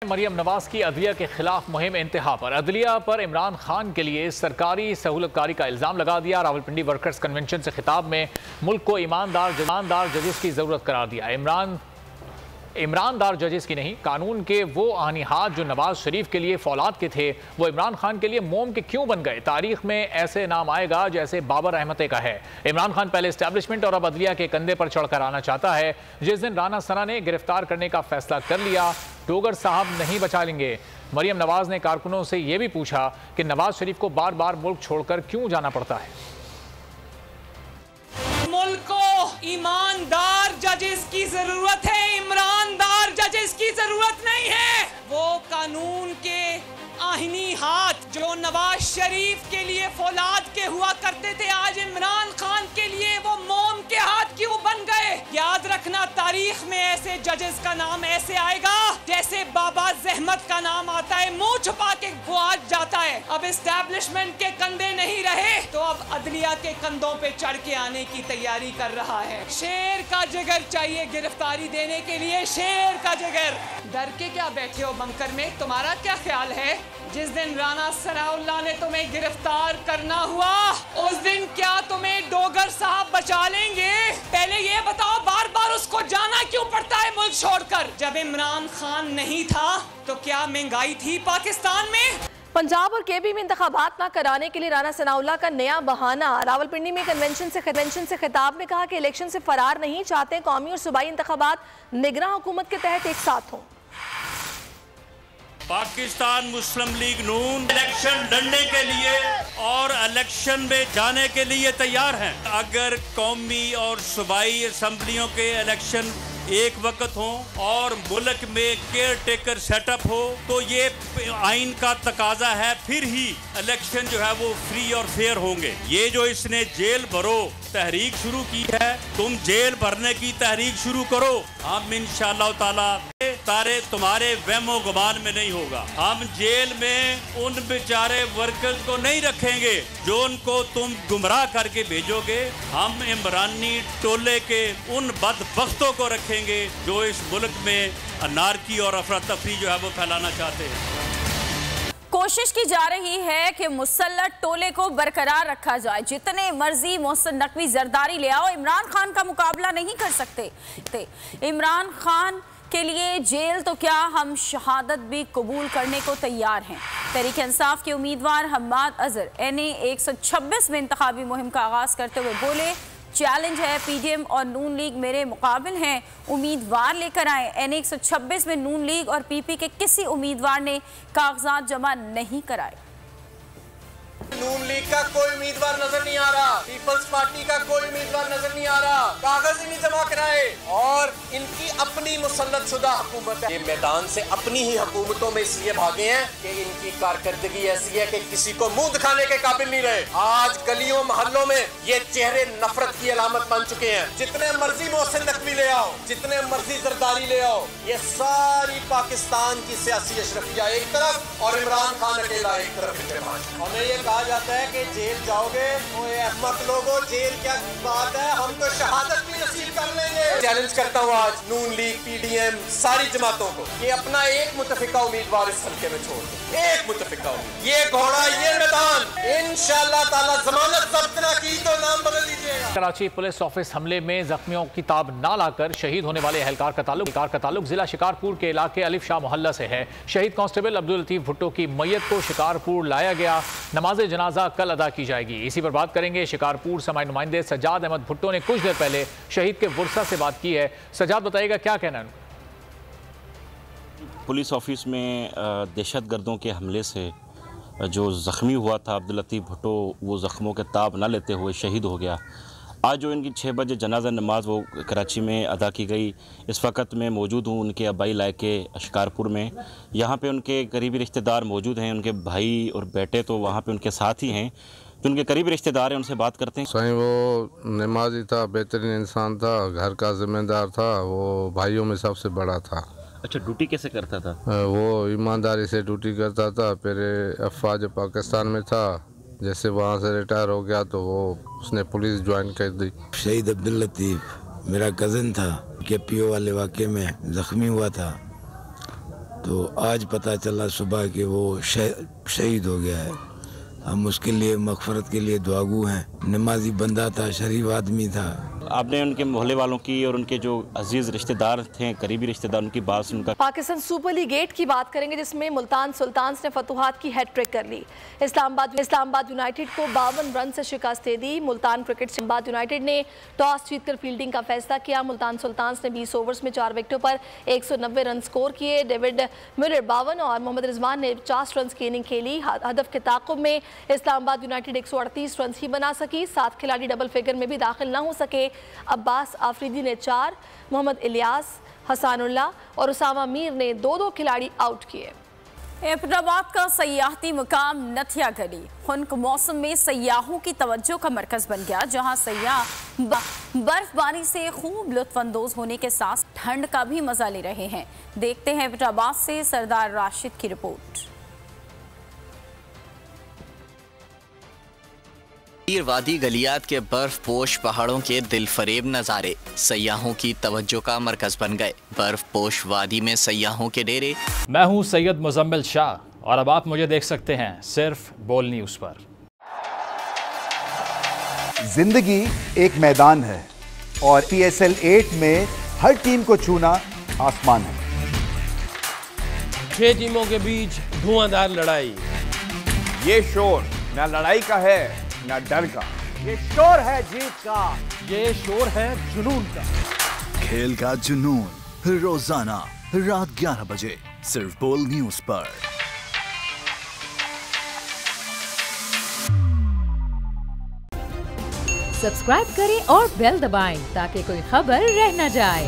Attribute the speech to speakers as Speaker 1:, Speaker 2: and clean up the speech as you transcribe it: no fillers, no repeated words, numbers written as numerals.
Speaker 1: मरियम नवाज की अदलिया के खिलाफ मुहिम इंतहा पर। अदलिया पर इमरान खान के लिए सरकारी सहूलतकारी का इल्ज़ाम लगा दिया। रावलपिंडी वर्कर्स कन्वेंशन से खिताब में मुल्क को ईमानदार जजेस की ज़रूरत करार दिया। ईमानदार जजेस की नहीं, कानून के वो आनी हाथ जो नवाज शरीफ के लिए फौलाद के थे वो इमरान खान के लिए मोम के क्यों बन गए। तारीख में ऐसे नाम आएगा जैसे बाबर अहमद का है। इमरान खान पहले एस्टैब्लिशमेंट और अब अदलिया के कंधे पर चढ़कर आना चाहता है। जिस दिन राना सना ने गिरफ्तार करने का फैसला कर लिया, डोगर साहब नहीं बचा लेंगे। मरियम नवाज ने कारकुनों से यह भी पूछा कि नवाज शरीफ को बार बार मुल्क छोड़कर क्यों जाना पड़ता है।
Speaker 2: मुल्क को ईमानदार जजेस की जरूरत है, ईमानदार जजेस की जरूरत नहीं है। वो कानून के आहिनी हाथ जो नवाज शरीफ के लिए फौलाद के हुआ करते थे, आज इमरान खान के लिए वो मोम के हाथ क्यों बन गए। याद रखना, तारीख में ऐसे जजेस का नाम ऐसे आएगा जैसे बाबा जहमत का नाम आता है, मुंह छुपा के वो आज जाता है। अब एस्टैब्लिशमेंट के कंधे नहीं रहे तो अब अदलिया के कंधों पे चढ़ के आने की तैयारी कर रहा है। शेर का जिगर चाहिए गिरफ्तारी देने के लिए, शेर का जिगर। डर के क्या बैठे हो बंकर में? तुम्हारा क्या ख्याल है जिस दिन राना सनाउल्लाह ने तुम्हें गिरफ्तार करना हुआ उस दिन क्या तुम्हें डोगर साहब बचा लेंगे? पहले ये बताओ, बार बार उसको जाना क्यों पड़ता है मुल्क छोड़कर? जब इमरान खान नहीं था तो क्या महंगाई थी पाकिस्तान में?
Speaker 3: पंजाब और केपी में इंतखाबात ना कराने के लिए राना सनाउल्लाह का नया बहाना। रावलपिंडी में कन्वेंशन से खिताब में कहा कि इलेक्शन से फरार नहीं चाहते, कौमी और सूबाई इंतखाबात निगरान हुकूमत के तहत एक साथ हों।
Speaker 4: पाकिस्तान मुस्लिम लीग नून इलेक्शन लड़ने के लिए और इलेक्शन में जाने के लिए तैयार हैं। अगर कौमी और सूबाई असम्बलियों के इलेक्शन एक वक्त हो और मुल्क में केयर टेकर सेटअप हो तो ये आइन का तकाजा है, फिर ही इलेक्शन जो है वो फ्री और फेयर होंगे। ये जो इसने जेल भरो तहरीक शुरू की है, तुम जेल भरने की तहरीक शुरू करो। हम इंशाअल्लाह ताला तारे तुम्हारे वहमो गुमान में नहीं होगा। हम जेल में उन बेचारे वर्कर्स को नहीं रखेंगे जो उनको तुम गुमराह करके भेजोगे। हम इमरानी टोले के उन बदबख्तों को रखेंगे जो इस मुल्क में अनारकी और अफरा तफरी जो है वो फैलाना चाहते हैं।
Speaker 5: कोशिश की जा रही है कि मुसल्लत टोले को बरकरार रखा जाए। जितने मर्जी मोहसिन नकवी जरदारी ले आओ, इमरान खान का मुकाबला नहीं कर सकते। इमरान खान के लिए जेल तो क्या, हम शहादत भी कबूल करने को तैयार हैं। तहरीक इंसाफ के उम्मीदवार हम्माद अजहर NA 126 में इंतखाबी मुहिम का आगाज करते हुए बोले, चैलेंज है, PDM और नून लीग मेरे मुकाबिल हैं, उम्मीदवार लेकर आए। NA 126 में नून लीग और PP के किसी उम्मीदवार ने कागजात जमा नहीं कराए।
Speaker 6: नून लीग का कोई उम्मीदवार नजर नहीं आ रहा, पीपल्स पार्टी का कोई उम्मीदवार नजर नहीं आ रहा, कागज ही नहीं जमा कराए। और इनकी अपनी मुसल्लत शुदा हुकूमत है। ये मैदान से अपनी ही हुकूमतों में इसलिए भागे हैं कि इनकी कारकर्दगी ऐसी है कि किसी को मुंह दिखाने के काबिल नहीं रहे। आज गलियों मोहल्लों में ये चेहरे नफरत की अलामत बन चुके हैं। जितने मर्जी मोहसिन नकवी ले आओ, जितने मर्जी जरदारी ले आओ, ये सारी पाकिस्तान की सियासी अशरफिया एक तरफ और इमरान खान अकेला एक तरफ। हमें ये कहा जाता है कि जेल जाओगे तो अहमद लोगों, जेल क्या बात है, हम तो शहादत भी नसीब कर लेंगे। चैलेंज करता हूँ आज नून लीग, PDM, सारी जमातों को कि अपना एक मुतफिका उम्मीदवार इस हल्के में छोड़ दो। एक मुतफिका उम्मीदवार, ये घोड़ा, ये मैदान, इंशाअल्लाह ताला जमानत जब्त ना की तो नाम बदल दीजिएगा।
Speaker 1: कराची पुलिस ऑफिस हमले में जख्मियों की ताब ना लाकर शहीद होने वाले एहलकार का ताल्लुक जिला शिकारपुर के इलाके अलिफ शाह मोहल्ला से है। शहीद कांस्टेबल अब्दुल लतीफ भुट्टो की मैयत को शिकारपुर लाया गया। नमाज जनाजा कल अदा की जाएगी। इसी पर बात करेंगे। शिकारपुर समाई नुमाइंदे सज्जाद अहमद भुट्टो ने कुछ देर पहले शहीद के वर्सा से बात की है। सज्जाद, बताइएगा क्या कहना है?
Speaker 7: पुलिस ऑफिस में दहशतगर्दों के हमले से जो ज़ख्मी हुआ था अब्दुल लतीफ भुट्टो, वो ज़ख्मों के ताब न लेते हुए शहीद हो गया। आज जो इनकी 6 बजे जनाजा नमाज वो कराची में अदा की गई। इस वक्त मैं मौजूद हूँ उनके आबाई इलाके शिकारपुर में। यहाँ पे उनके करीबी रिश्तेदार मौजूद हैं, उनके भाई और बेटे तो वहाँ पे उनके साथ ही हैं। जो उनके करीबी रिश्तेदार हैं उनसे बात करते हैं।
Speaker 8: सही वो नमाजी था, बेहतरीन इंसान था, घर का जिम्मेदार था, वो भाइयों में सबसे बड़ा था।
Speaker 7: अच्छा, ड्यूटी कैसे करता था?
Speaker 8: वो ईमानदारी से ड्यूटी करता था। फिर अफवाज पाकिस्तान में था, जैसे वहाँ से रिटायर हो गया तो वो उसने पुलिस ज्वाइन कर दी।
Speaker 9: शहीद अब्दुल लतीफ़ मेरा कज़न था, KPO वाले वाक़े में ज़ख्मी हुआ था तो आज पता चला सुबह कि वो शहीद हो गया है। हम उसके लिए मग़फ़रत के लिए दुआगू हैं। नमाजी बंदा था, शरीफ आदमी था।
Speaker 7: आपने उनके मोहल्ले वालों की और उनके जो अजीज़ रिश्तेदार थे, करीबी रिश्तेदार, उनकी बात सुनकर।
Speaker 3: पाकिस्तान सुपर लीग 8 की बात करेंगे, जिसमें मुल्तान सुल्तान्स ने फतुहात की हैट्रिक कर ली। इस्लामाबाद यूनाइटेड को 52 रन से शिकस्त दे दी। मुल्तान क्रिकेट इस्लामाबाद यूनाइटेड ने टॉस जीतकर फील्डिंग का फैसला किया। मुल्तान सुल्तान्स ने 20 ओवर्स में 4 विकेटों पर 190 रन स्कोर किए। डेविड मिलर 52 और मोहम्मद रिजवान ने 50 रन की इनिंग खेली। हदफ के ताक़ुब में इस्लामाबाद यूनाइटेड 138 रन ही बना सकी। 7 खिलाड़ी डबल फिगर में भी दाखिल न हो सके। अब्बास आफरीदी ने 4, मोहम्मद इलियास, हसानुल्लाह और उसामा मीर ने 2-2 खिलाड़ी आउट किए।
Speaker 5: एबटाबाद का सयाहती मुकाम नथिया गली खुनक मौसम में सयाहों की तवज्जो का मरकज बन गया, जहां सयाह बर्फबारी से खूब लुत्फानंदोज होने के साथ ठंड का भी मजा ले रहे हैं। देखते हैं एबटाबाद से सरदार राशिद की रिपोर्ट।
Speaker 10: वादी गलियात के बर्फ पोश पहाड़ों के दिलफरेब नज़ारे सयाहों की तवज्जो का मरकज बन गए। बर्फ पोश वादी में सयाहों के डेरे।
Speaker 11: मैं हूं सैयद मुजम्मिल शाह और अब आप मुझे देख सकते हैं सिर्फ बोल न्यूज़ पर।
Speaker 12: जिंदगी एक मैदान है और PSL 8 में हर टीम को छूना आसमान है।
Speaker 13: 6 टीमों के बीच धुआंधार लड़ाई।
Speaker 12: ये शोर न लड़ाई का है न डर का, ये शोर है जीत का, ये शोर है जुनून का।
Speaker 14: खेल का जुनून रोजाना रात 11 बजे सिर्फ बोल न्यूज़ पर।
Speaker 15: सब्सक्राइब करें और बेल दबाएं ताकि कोई खबर रह न जाए।